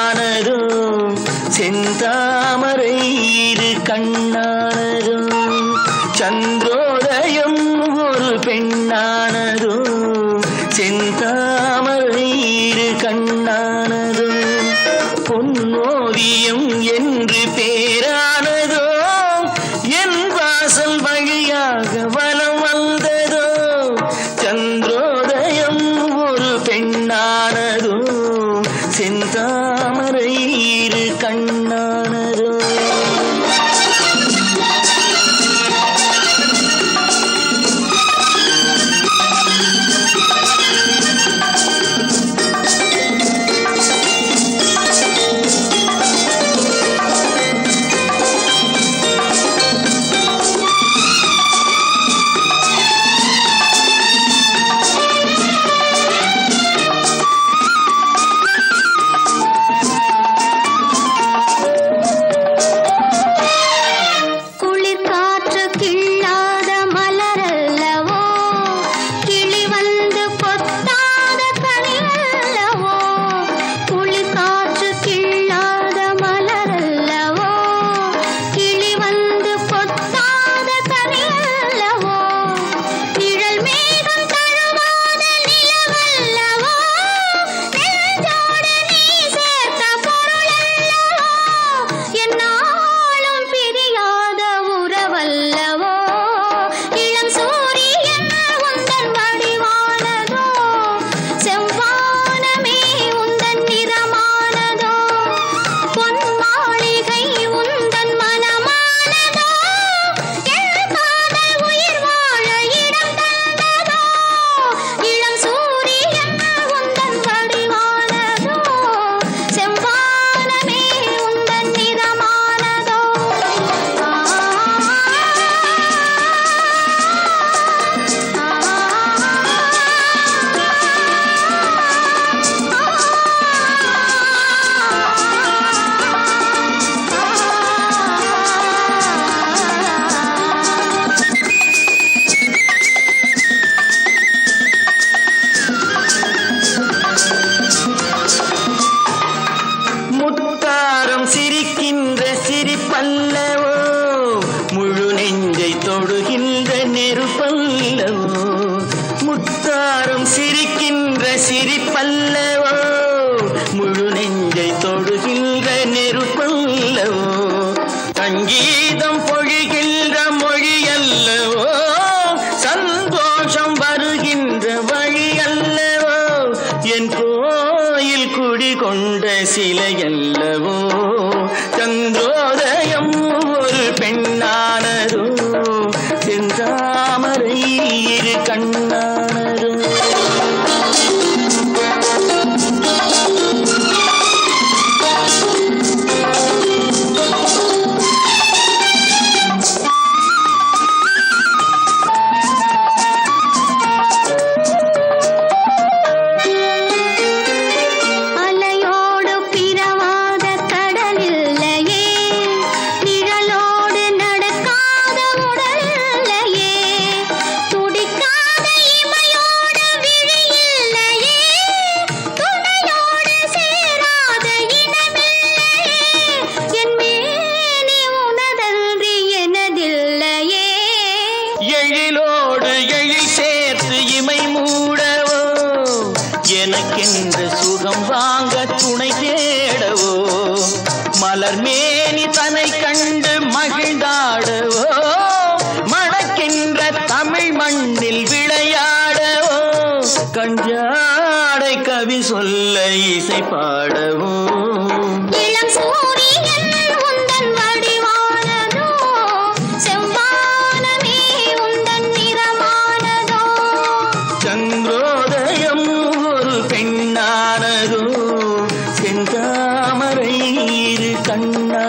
பெண்ணானதோ செந்தாமரை இரு கண்ணானதோ சந்திரோதயம் ஒரு பெண்ணானதோ செந்தாமரை இரு கண்ணானதோ பொன்னோவியம் என்று பேரானதோ என் வாசல் வழியாக வலம் வந்ததோ சந்திரோதயம் ஒரு பெண்ணானதோ செந்தாமரை இரு கண்ணானதோ சிரிக்கின்ற சிரிப்பல்லவோ முழு நெஞ்சை தொடுகின்ற நெருப்பல்லவோ முத்தாரம் சிரிக்கின்ற சிரிப்பல்லவோ முழு நெஞ்சை தொடுகின்ற நெருப்பல்லவோ சங்கீதம் பொழிகின்ற மொழி அல்லவோ சந்தோஷம் வருகின்ற வழி அல்லவோ என் கோயில் குடிகொண்ட சிலை அல்லவோ சந்திரோதயம் ஒரு பெண்ணானதோ செந்தாமரை இரு கண்ணானதோ எழிலோடு எழில் சேர்த்து இமை மூடவோ எனக்கென்று சுகம் வாங்க துணை தேடவோ மலர் மேனி தன்னை கண்டு மகிழ்ந்தாடவோ மணக்கின்ற தமிழ் மண்ணில் விளையாடவோ கஞ்சாடை கவி சொல்ல இசை பாடவோ இளம் சூரியன் உந்தன் வடிவானதோ செவ்வானமே உந்தன் நிறமானதோ சந்திரோதயம் ஒரு பெண்ணானதோ செந்தாமரை இரு கண்ணா